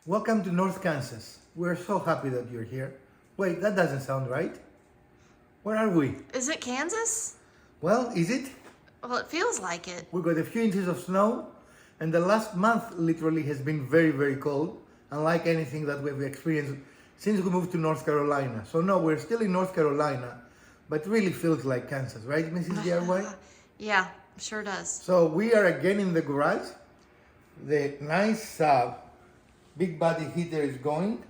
Welcome to North Kansas. We're so happy that you're here. Wait, that doesn't sound right. Where are we? Is it Kansas? Well, is it? Well, it feels like it. We got a few inches of snow, and the last month literally has been very, very cold, unlike anything that we've experienced since we moved to North Carolina. So no, we're still in North Carolina, but really feels like Kansas, right, Mrs. DIY? Yeah, sure does. So we are again in the garage. The nice big body heater is going.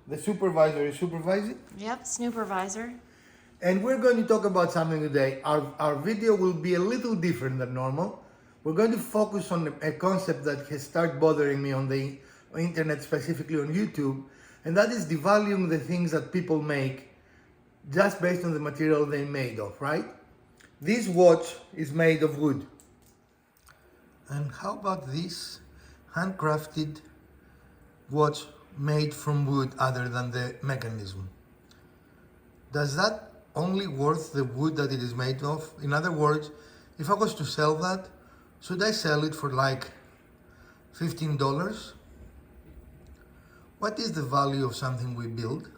The supervisor is supervising. Yep, snoopervisor. And we're going to talk about something today. Our video will be a little different than normal. We're going to focus on a concept that has started bothering me on the internet, specifically on YouTube, and that is devaluing the things that people make just based on the material they're made of, right? This watch is made of wood. And how about this handcrafted watch made from wood other than the mechanism? Does that only worth the wood that it is made of? In other words, if I was to sell that, should I sell it for like $15? What is the value of something we build?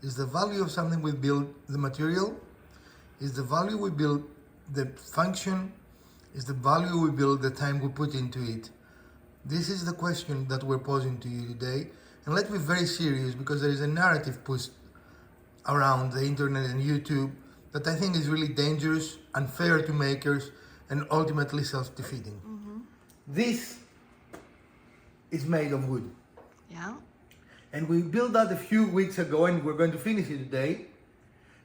Is the value of something we build the material? Is the value we build the function? Is the value we build the time we put into it? This is the question that we're posing to you today. And let's be very serious, because there is a narrative pushed around the internet and YouTube that I think is really dangerous, unfair to makers, and ultimately self-defeating. This is made of wood. Yeah. And we built that a few weeks ago, and we're going to finish it today.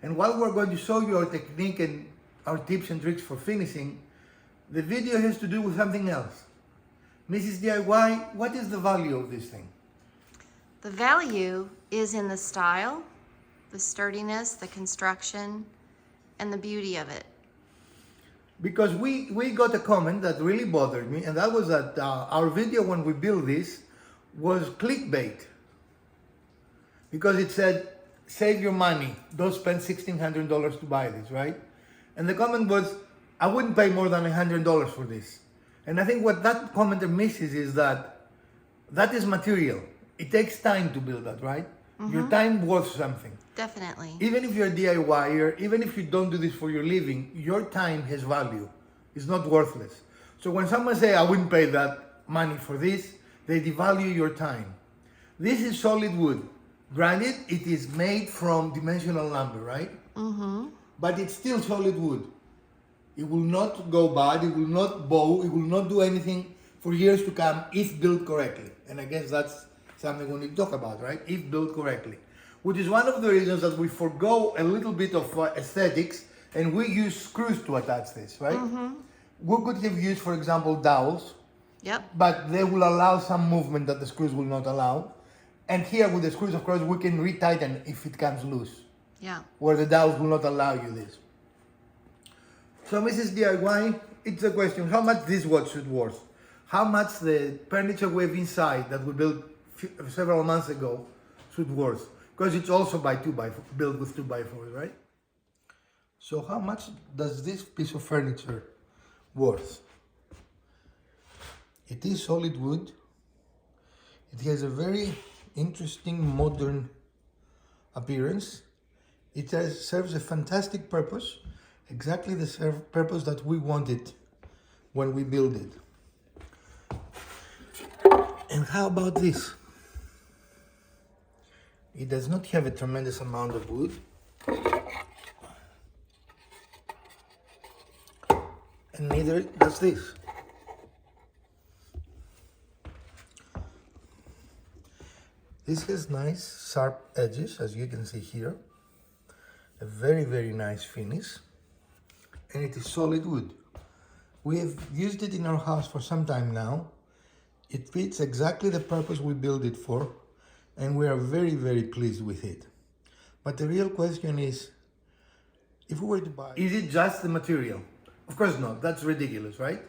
And while we're going to show you our technique and our tips and tricks for finishing, the video has to do with something else. Mrs. DIY, what is the value of this thing? The value is in the style, the sturdiness, the construction, and the beauty of it. Because we got a comment that really bothered me, and that was that our video when we built this was clickbait. Because it said, save your money, don't spend $1,600 to buy this, right? And the comment was, I wouldn't pay more than $100 for this. And I think what that commenter misses is that that is material. It takes time to build that, right? Your time worth something. Definitely. Even if you're a DIYer, even if you don't do this for your living, your time has value. It's not worthless. So when someone say, I wouldn't pay that money for this, they devalue your time. This is solid wood. Granted, it is made from dimensional lumber, right? But it's still solid wood. It will not go bad, it will not bow, it will not do anything for years to come if built correctly. And I guess that's something we need to talk about, right? If built correctly. Which is one of the reasons that we forgo a little bit of aesthetics and we use screws to attach this, right? We could have used, for example, dowels, Yep. but they will allow some movement that the screws will not allow. And here with the screws, of course, we can retighten if it comes loose, Yeah. where the dowels will not allow you this. So Mrs. DIY, it's a question, how much this watch should worth? How much the furniture we have inside that we built several months ago should worth? Because it's also built with 2x4s, right? So how much does this piece of furniture worth? It is solid wood. It has a very interesting modern appearance. It serves a fantastic purpose, exactly the purpose that we wanted when we built it. And how about this? It does not have a tremendous amount of wood. And neither does this. This has nice sharp edges, as you can see here. A very, very nice finish. And it is solid wood. We have used it in our house for some time now. It fits exactly the purpose we built it for, and we are very, very pleased with it. But the real question is, if we were to buy... Is it just the material? Of course not, that's ridiculous, right?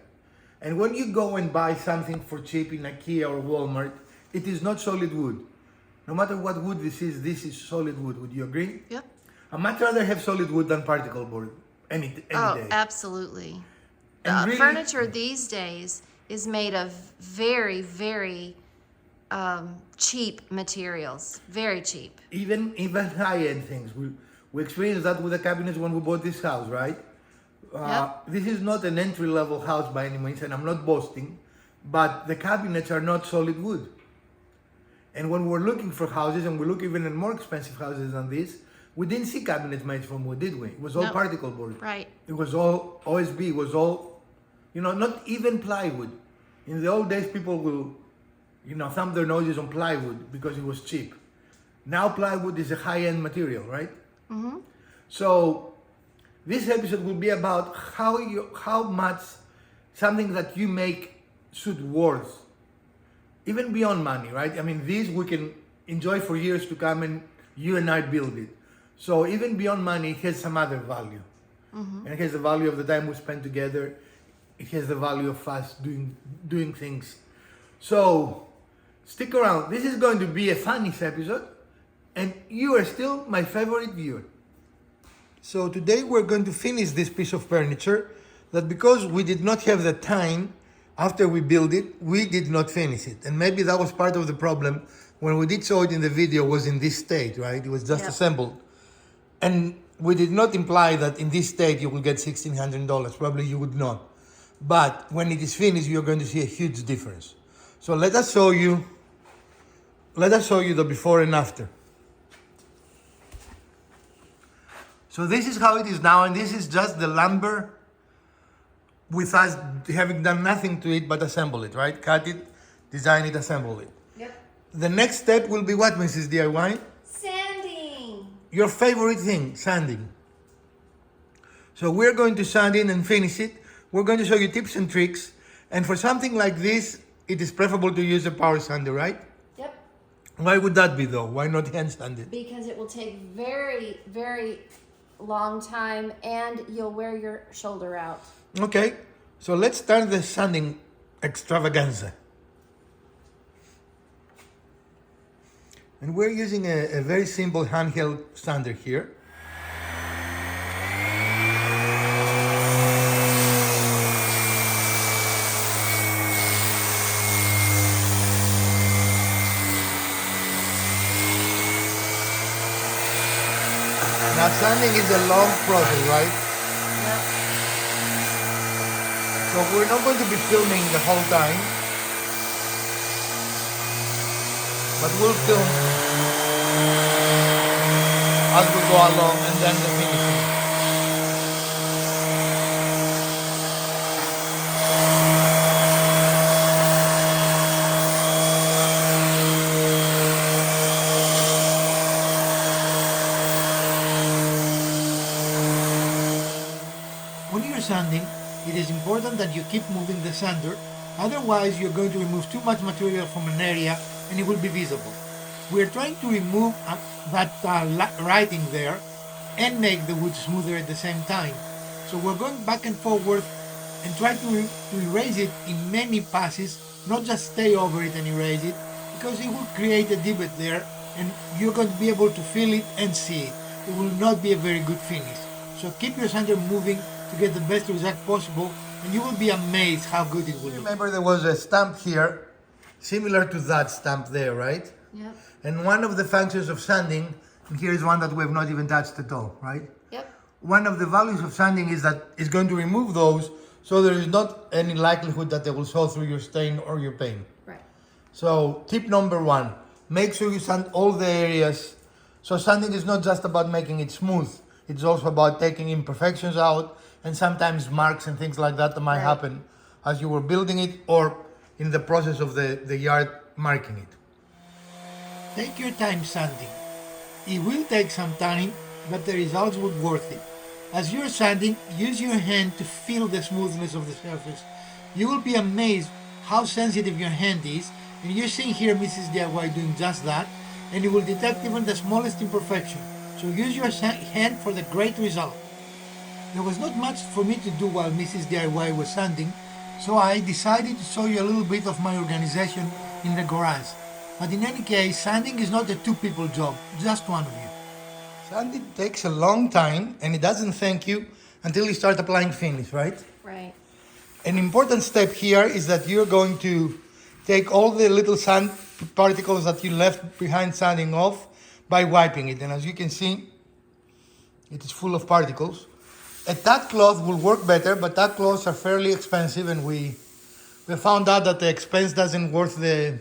And when you go and buy something for cheap in IKEA or Walmart, it is not solid wood. No matter what wood this is solid wood. Would you agree? Yep. I'd much rather have solid wood than particle board any day. Absolutely. And really, Furniture these days is made of very, very cheap materials, very cheap. Even high-end things. We experienced that with the cabinets when we bought this house, right? This is not an entry-level house by any means, and I'm not boasting, but the cabinets are not solid wood. And when we're looking for houses, and we look even at more expensive houses than this, we didn't see cabinets made from wood, did we? It was all No. particle board. Right. It was all OSB. It was all, not even plywood. In the old days, people will, thumb their noses on plywood because it was cheap. Now plywood is a high-end material, right? Mm-hmm. So this episode will be about how much something that you make should worth, even beyond money, right? I mean, this we can enjoy for years to come, and you and I build it. So even beyond money, it has some other value. Mm-hmm. And it has the value of the time we spend together. It has the value of us doing things. So stick around. This is going to be a funny episode, and you are still my favorite viewer. So today we're going to finish this piece of furniture that, because we did not have the time after we built it, we did not finish it. And maybe that was part of the problem. When we did show it in the video, it was in this state, right? It was just assembled. And we did not imply that in this state you will get $1,600. Probably you would not. But when it is finished, you're going to see a huge difference. So let us show you the before and after. So this is how it is now, and this is just the lumber with us having done nothing to it but assemble it, right? Cut it, design it, assemble it. Yep. The next step will be what, Mrs. DIY? Sanding. Your favorite thing, sanding. So we're going to sand in and finish it. We're going to show you tips and tricks. And for something like this, it is preferable to use a power sander, right? Yep. Why would that be though? Why not hand sand it? Because it will take very, very long time, and you'll wear your shoulder out. Okay, so let's start the sanding extravaganza. And we're using a very simple handheld sander here. Now sanding is a long process, right? Yep. So we're not going to be filming the whole time, but we'll film as we go along, and then the finishing. When you're sanding, it is important that you keep moving the sander, otherwise you're going to remove too much material from an area and it will be visible. We're trying to remove that writing there and make the wood smoother at the same time. So we're going back and forward and try to erase it in many passes, not just stay over it and erase it, because it will create a divot there and you're going to be able to feel it and see it. It will not be a very good finish. So keep your sander moving to get the best result possible, and you will be amazed how good it will be. Remember, there was a stamp here, similar to that stamp there, right? Yep. And one of the functions of sanding, and here is one that we have not even touched at all, right? Yep. One of the values of sanding is that it's going to remove those, so there is not any likelihood that they will show through your stain or your paint. Right. So tip number one, make sure you sand all the areas. So sanding is not just about making it smooth, it's also about taking imperfections out, and sometimes marks and things like that might happen as you were building it or in the process of the yard marking it. Take your time sanding. It will take some time, but the results will be worth it. As you're sanding, use your hand to feel the smoothness of the surface. You will be amazed how sensitive your hand is, and you're seeing here Mrs. DIY doing just that, and you will detect even the smallest imperfection. So use your hand for the great result. There was not much for me to do while Mrs. DIY was sanding, so I decided to show you a little bit of my organization in the garage. But in any case, sanding is not a two-people job, just one of you. Sanding takes a long time, and it doesn't thank you until you start applying finish, right? Right. An important step here is that you're going to take all the little sand particles that you left behind sanding off by wiping it. And as you can see, it is full of particles. A tack cloth will work better, but tack cloths are fairly expensive, and we found out that the expense doesn't worth the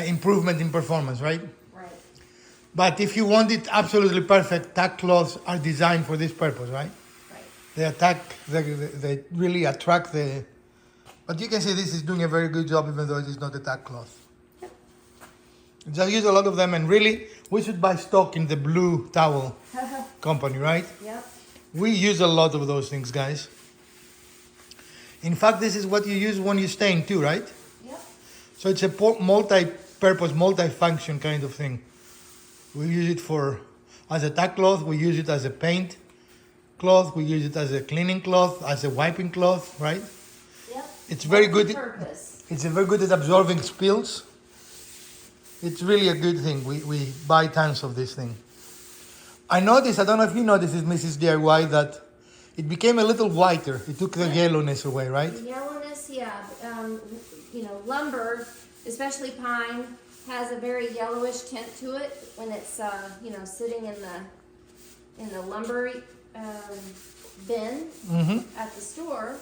improvement in performance, right? Right. But if you want it absolutely perfect, tack cloths are designed for this purpose, right? Right. They really attract the... But you can see this is doing a very good job, even though it is not a tack cloth. Yep. Just use a lot of them, and really, we should buy stock in the blue towel company, right? Yep. We use a lot of those things, guys. In fact, this is what you use when you stain too, right? Yep. So it's a multi-purpose, multi-function kind of thing. We use it as a tack cloth, we use it as a paint cloth, we use it as a cleaning cloth, as a wiping cloth, right? Yep. It's very good. Purpose. It's very good at absorbing spills. It's really a good thing. We buy tons of this thing. I noticed, I don't know if you noticed this, Mrs. DIY, that it became a little whiter. It took the yellowness away, right? The yellowness, yeah. Lumber, especially pine, has a very yellowish tint to it when it's sitting in the lumber bin at the store.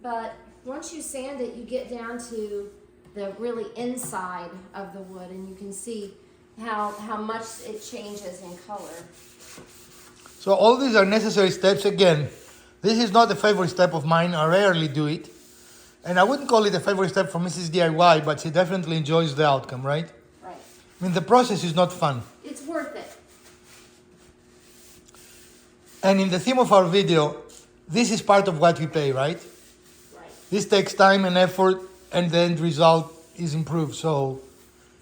But once you sand it, you get down to the really inside of the wood, and you can see how much it changes in color. So all these are necessary steps. Again, this is not a favorite step of mine. I rarely do it. And I wouldn't call it a favorite step for Mrs. DIY, but she definitely enjoys the outcome, right? Right. I mean, the process is not fun. It's worth it. And in the theme of our video, this is part of what we pay, right? Right. This takes time and effort, and the end result is improved. So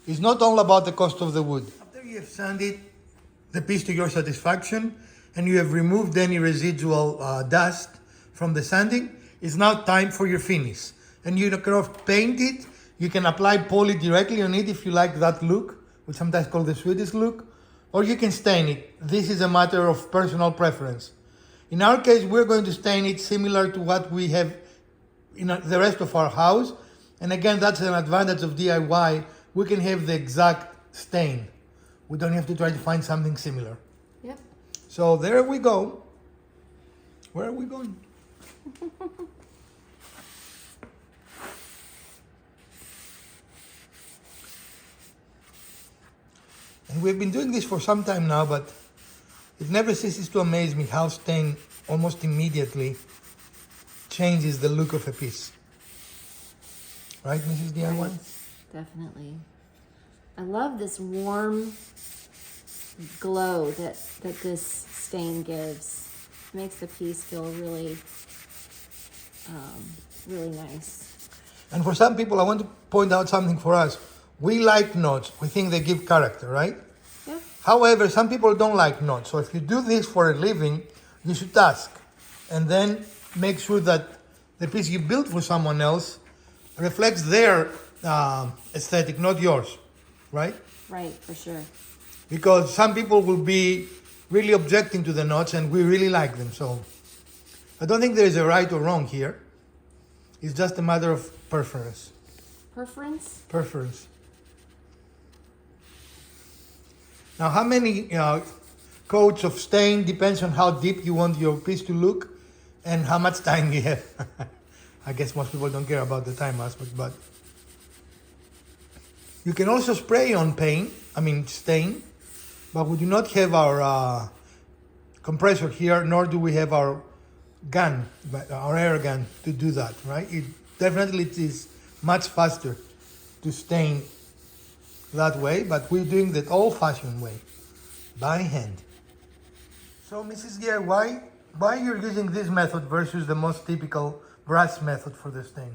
it's not all about the cost of the wood. After you have sanded the piece to your satisfaction, and you have removed any residual dust from the sanding, it's now time for your finish. And you can paint it, you can apply poly directly on it if you like that look, which sometimes called the Swedish look, or you can stain it. This is a matter of personal preference. In our case, we're going to stain it similar to what we have in the rest of our house. And again, that's an advantage of DIY. We can have the exact stain. We don't have to try to find something similar. Yep. So there we go. Where are we going? And we've been doing this for some time now, but it never ceases to amaze me how stain almost immediately changes the look of a piece. Right, Mrs. DIY? Right. Definitely. I love this warm glow that this stain gives. It makes the piece feel really, really nice. And for some people, I want to point out something for us. We like knots. We think they give character, right? Yeah. However, some people don't like knots. So if you do this for a living, you should ask. And then make sure that the piece you built for someone else reflects their aesthetic, not yours, right? Right, for sure. Because some people will be really objecting to the knots, and we really like them. So I don't think there is a right or wrong here. It's just a matter of preference. Preference? Preference. Now, how many coats of stain depends on how deep you want your piece to look and how much time you have. I guess most people don't care about the time aspect, but you can also spray on stain, but we do not have our compressor here, nor do we have our gun, our air gun to do that, right? It is much faster to stain that way, but we're doing the old-fashioned way, by hand. So, Mrs. DIY, why you're using this method versus the most typical brush method for the stain?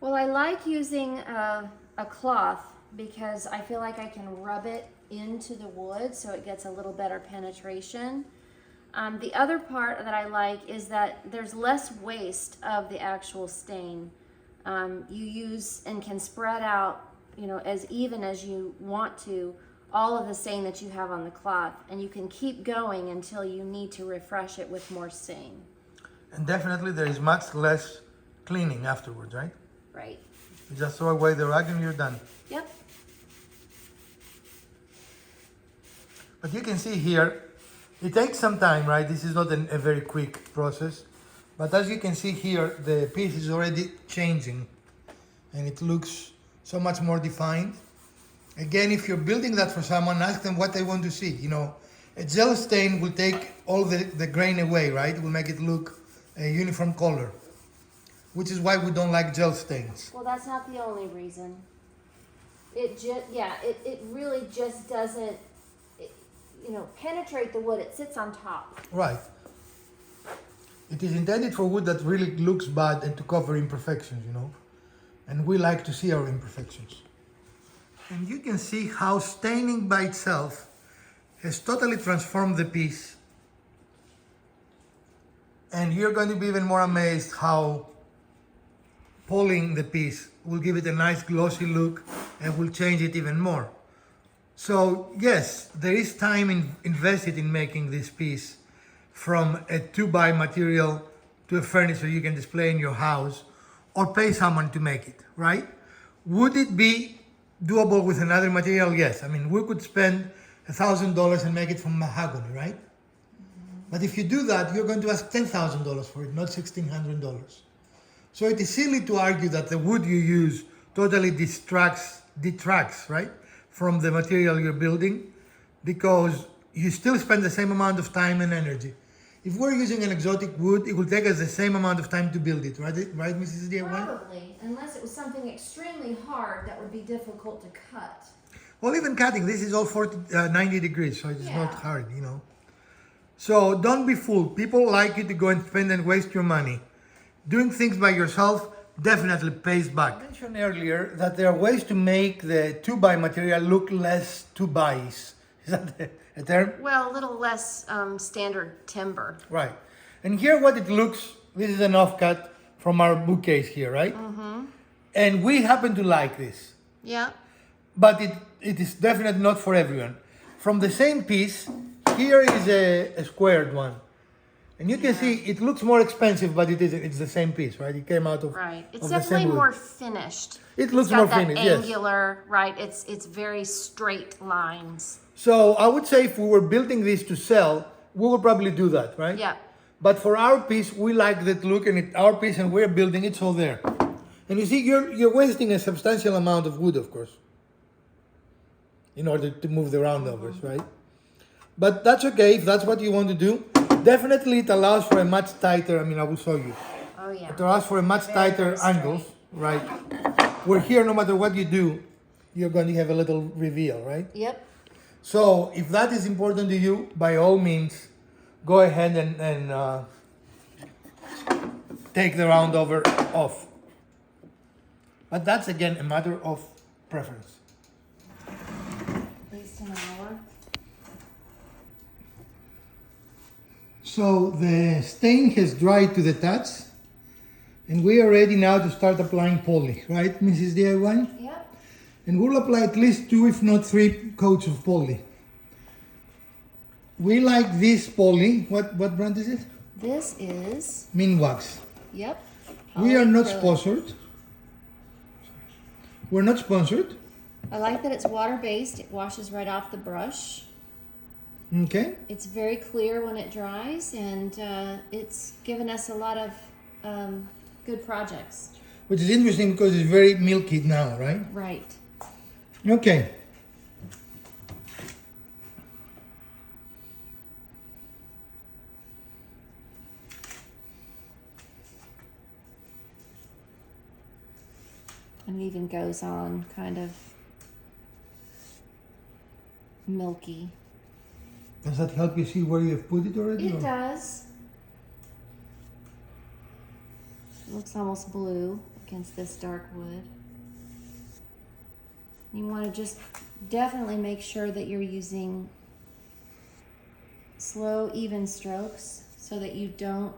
Well, I like using a cloth because I feel like I can rub it into the wood so it gets a little better penetration. The other part that I like is that there's less waste of the actual stain. You use and can spread out, as even as you want to, all of the stain that you have on the cloth, and you can keep going until you need to refresh it with more stain. And definitely there is much less cleaning afterwards, right? Right. You just throw away the rag and you're done. Yep. But you can see here, it takes some time, right? This is not a very quick process. But as you can see here, the piece is already changing and it looks so much more defined. Again, if you're building that for someone, ask them what they want to see. You know, a gel stain will take all the grain away, right? It will make it look a uniform color, which is why we don't like gel stains. Well, that's not the only reason. It really just doesn't, penetrate the wood. It sits on top. Right. It is intended for wood that really looks bad and to cover imperfections, you know. And we like to see our imperfections. And you can see how staining by itself has totally transformed the piece. And you're going to be even more amazed how poling the piece will give it a nice glossy look and will change it even more. So yes, there is time invested in making this piece from a 2x material to a furniture you can display in your house or pay someone to make it, right? Would it be doable with another material? Yes. I mean, we could spend $1,000 and make it from mahogany, right? But if you do that, you're going to ask $10,000 for it, not $1,600. So it is silly to argue that the wood you use totally detracts, right, from the material you're building, because you still spend the same amount of time and energy. If we're using an exotic wood, it will take us the same amount of time to build it, right, Mrs. DIY? Probably, unless it was something extremely hard that would be difficult to cut. Well, even cutting, this is all 90 degrees, so it's Yeah. not hard, you know. So don't be fooled. People like you to go and spend and waste your money. Doing things by yourself definitely pays back. I mentioned earlier that there are ways to make the 2x material look less 2x. Is that a term? Well, a little less standard timber. Right. And here what it looks, this is an offcut from our bookcase here, right? Mm-hmm. And we happen to like this. Yeah. But it is definitely not for everyone. From the same piece, here is a squared one. And you can see it looks more expensive, but it's the same piece, right? It came out of Right. It's of the same definitely wood. more finished. It looks It's got more that finished, yes. angular, right? It's very straight lines. So I would say if we were building this to sell, we would probably do that, right? Yeah. But for our piece, we like that look, and it's our piece, and we're building it, so there. And you see, you're wasting a substantial amount of wood, of course, in order to move the roundovers, right? But that's okay if that's what you want to do. Definitely, it allows for a much tighter. I mean, I will show you. Oh yeah. It allows for a much Very, tighter very straight. angles, right? Where here, no matter what you do, you're going to have a little reveal, right? Yep. So if that is important to you, by all means, go ahead and take the roundover off. But that's again a matter of preference. At least an hour. So the stain has dried to the touch, and we are ready now to start applying poly, right, Mrs. DIY? Yep. And we'll apply at least 2, if not 3 coats of poly. We like this poly. What brand is it? This is, Minwax. yep. We are not Polyacrylic. sponsored. We're not sponsored. I like that it's water-based. It washes right off the brush. Okay. It's very clear when it dries, and it's given us a lot of good projects. Which is interesting because it's very milky now, right? Right. Okay. And it even goes on kind of milky. Does that help you see where you have put it already? It or- does. It looks almost blue against this dark wood. You want to just definitely make sure that you're using slow, even strokes so that you don't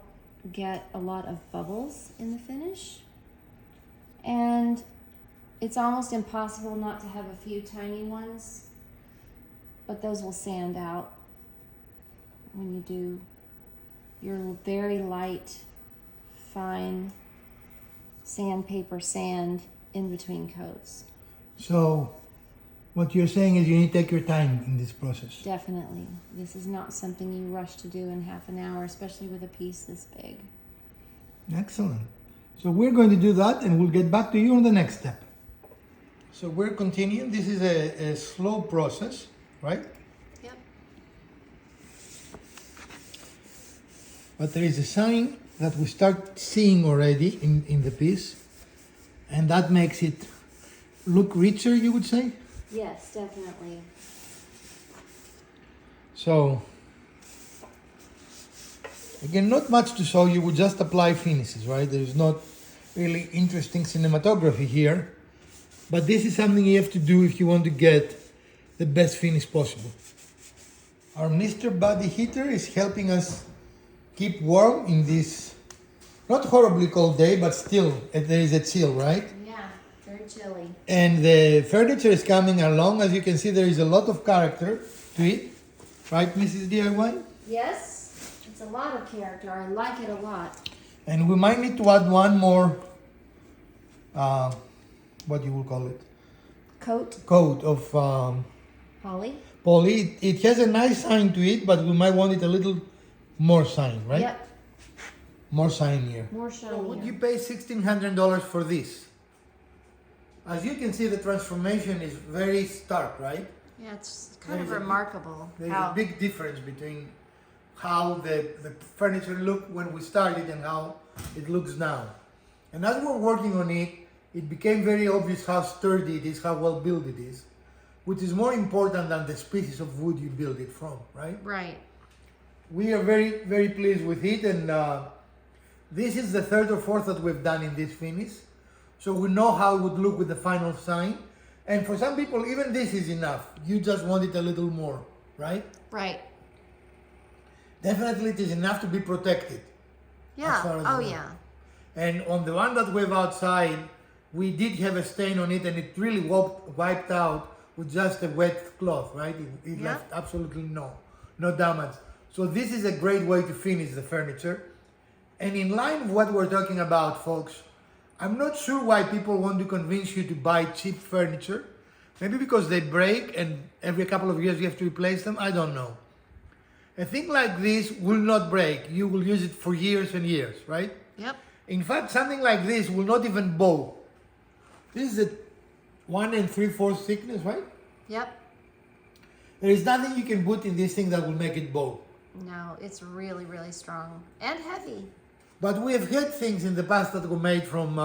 get a lot of bubbles in the finish. And it's almost impossible not to have a few tiny ones, but those will sand out when you do your very light, fine sandpaper sand in between coats. So what you're saying is you need to take your time in this process. Definitely. This is not something you rush to do in half an hour, especially with a piece this big. Excellent. So we're going to do that and we'll get back to you on the next step. So we're continuing. This is a slow process, right? Yep. But there is a sign that we start seeing already in the piece, and that makes it look richer, you would say? Yes, definitely. So, again, not much to show you, we just apply finishes, right? There is not really interesting cinematography here, but this is something you have to do if you want to get the best finish possible. Our Mr. Body Heater is helping us keep warm in this not horribly cold day, but still there is a chill, right? Yeah, very chilly. And the furniture is coming along. As you can see, there is a lot of character to it, right, Mrs. DIY? Yes, it's a lot of character. I like it a lot. And we might need to add one more, what you will call it, coat of Polly? poly. It has a nice shine to it, but we might want it a little more shine, right? Yep, More shine here. more So shiny. would you pay $1,600 for this? As you can see, the transformation is very stark, right? Yeah, it's kind of There's a big- remarkable There's how a big difference between how the furniture looked when we started and how it looks now. And as we're working on it, it became very obvious how sturdy it is, how well built it is, which is more important than the species of wood you build it from, right? right. We are very, very pleased with it, and this is the third or fourth that we've done in this finish. So we know how it would look with the final sign. And for some people, even this is enough. You just want it a little more, right? Right. Definitely it is enough to be protected. Yeah. As far as Oh I know. yeah. And on the one that we have outside, we did have a stain on it, and it really wiped out with just a wet cloth, right? It Yeah. left absolutely no damage. So this is a great way to finish the furniture. And in line with what we're talking about, folks, I'm not sure why people want to convince you to buy cheap furniture. Maybe because they break and every couple of years you have to replace them. I don't know. A thing like this will not break. You will use it for years and years, right? Yep. In fact, something like this will not even bow. This is a 1 3/4 thickness, right? Yep. There is nothing you can put in this thing that will make it bow. No, it's really, really strong and heavy. But we have had things in the past that were made from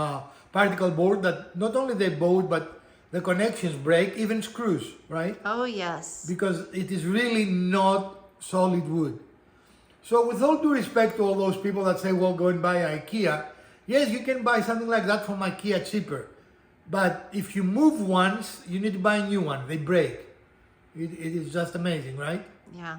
particle board that not only they bowed, but the connections break, even screws, right? Oh yes. Because it is really not solid wood. So with all due respect to all those people that say, well, go and buy IKEA, yes, you can buy something like that from IKEA cheaper. But if you move once, you need to buy a new one. They break. It is just amazing, right? Yeah.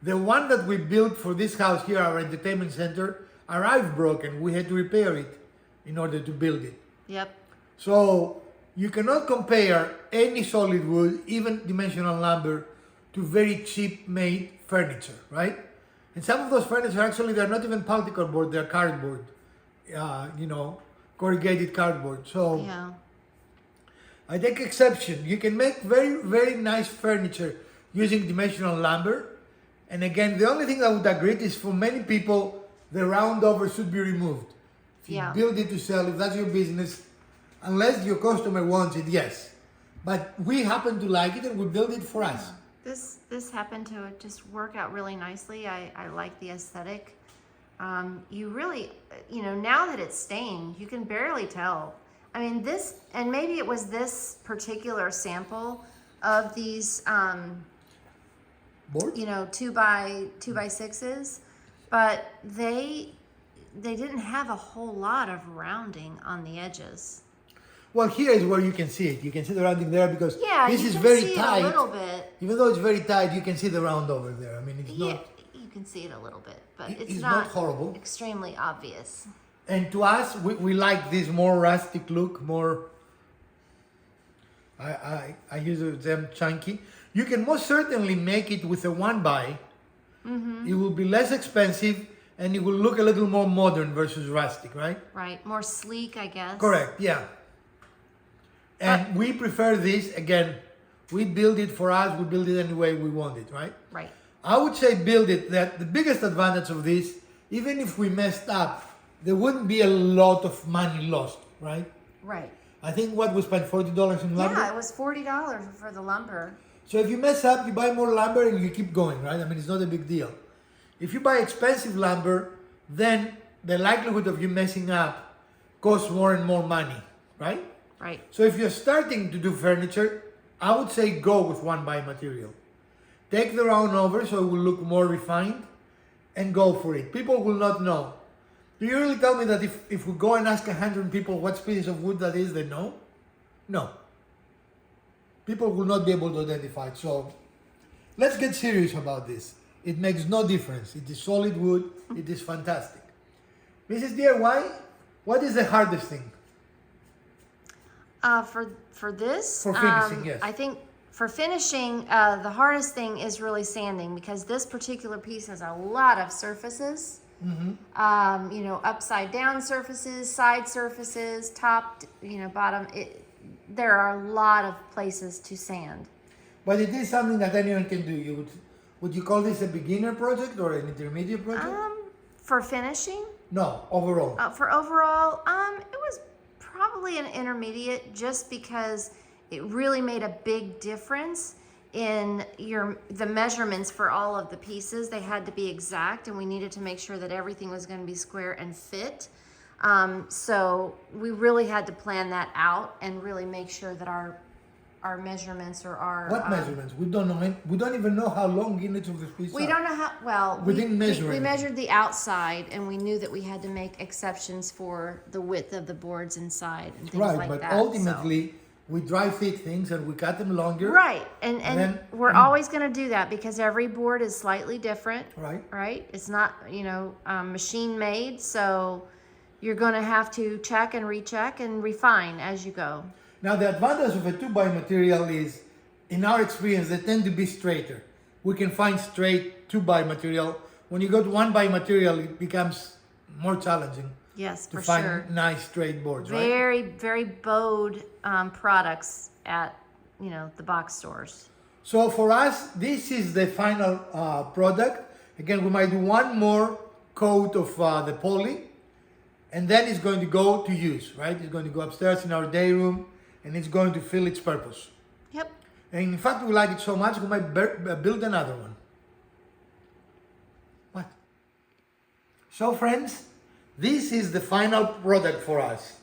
The one that we built for this house here, our entertainment center, arrived broken. We had to repair it in order to build it. Yep. So you cannot compare any solid wood, even dimensional lumber, to very cheap made furniture, right? And some of those furniture actually they're not even particle board, they're cardboard, corrugated cardboard. So Yeah. I take exception. You can make very, very nice furniture using dimensional lumber. And again, the only thing I would agree is for many people, the round over should be removed. If you Yeah. build it to sell, if that's your business, unless your customer wants it, yes. But we happen to like it and we build it for us. This happened to just work out really nicely. I like the aesthetic. You really, now that it's stained, you can barely tell. I mean, this, and maybe it was this particular sample of these, Board? 2x6s, but they didn't have a whole lot of rounding on the edges. Well, here is where you can see it. You can see the rounding there because Yeah, this you is can very see tight. it a little bit. Even though it's very tight, you can see the round over there. I mean, it's Yeah, not. you can see it a little bit, but It's it's not not horrible. extremely obvious. And to us, we like this more rustic look, more. I use them chunky. You can most certainly make it with a 1x. Mm-hmm. It will be less expensive and it will look a little more modern versus rustic, right? Right, more sleek, I guess. Correct, yeah. And we prefer this, again, we build it for us, we build it any way we want it, right? Right. I would say build it, that the biggest advantage of this, even if we messed up, there wouldn't be a lot of money lost, right? Right. I think what we spent $40 in lumber. Yeah, it was $40 for the lumber. So if you mess up, you buy more lumber and you keep going, right? I mean, it's not a big deal. If you buy expensive lumber, then the likelihood of you messing up costs more and more money, right? Right. So if you're starting to do furniture, I would say go with one by material. Take the round over so it will look more refined and go for it. People will not know. Do you really tell me that if we go and ask 100 people what species of wood that is, they know? No. People will not be able to identify it. So let's get serious about this. It makes no difference. It is solid wood. It is fantastic. Mrs. DIY, what is the hardest thing? For this, For finishing, yes. I think for finishing, the hardest thing is really sanding, because this particular piece has a lot of surfaces. You know, upside down surfaces, side surfaces, top, you know, bottom. There are a lot of places to sand. But it is something that anyone can do. Would you call this a beginner project or an intermediate project? For finishing? No, overall. For overall, it was probably an intermediate, just because it really made a big difference in the measurements for all of the pieces. They had to be exact, and we needed to make sure that everything was going to be square and fit. So we really had to plan that out and really make sure that our measurements or our What measurements? We don't know. We don't even know how long units of this piece we are. don't know how well We didn't measure we anything. measured the outside, and we knew that we had to make exceptions for the width of the boards inside and things Right, like but that. So- ultimately, we dry fit things and we cut them longer. right, and then- we're always going to do that, because every board is slightly different. Right. Right, it's not, you know, machine made, so you're going to have to check and recheck and refine as you go. Now, the advantage of a 2x material is, in our experience, they tend to be straighter. We can find straight 2x material. When you go to 1x material, it becomes more challenging Yes, to for find sure. nice straight boards, right? Very, very bowed products at, you know, the box stores. So for us, this is the final product. Again, we might do one more coat of the poly, and then it's going to go to use, right? It's going to go upstairs in our day room, and it's going to fill its purpose. Yep. And in fact, we like it so much, we might build another one. What? So friends, this is the final product for us.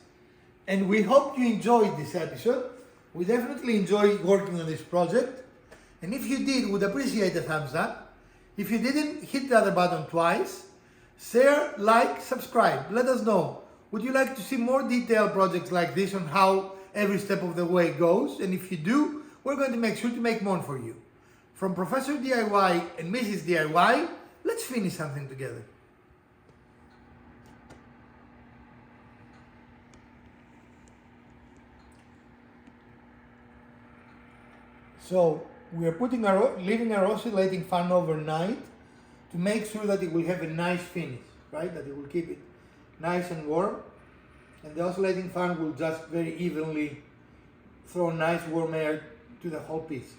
And we hope you enjoyed this episode. We definitely enjoyed working on this project. And if you did, we'd appreciate a thumbs up. If you didn't, hit the other button twice. Share, like, subscribe. Let us know. Would you like to see more detailed projects like this on how every step of the way goes? And if you do, we're going to make sure to make more for you. From Professor DIY and Mrs. DIY, let's finish something together. So we are leaving our oscillating fan overnight to make sure that it will have a nice finish, right? That it will keep it nice and warm. And the oscillating fan will just very evenly throw nice warm air to the whole piece.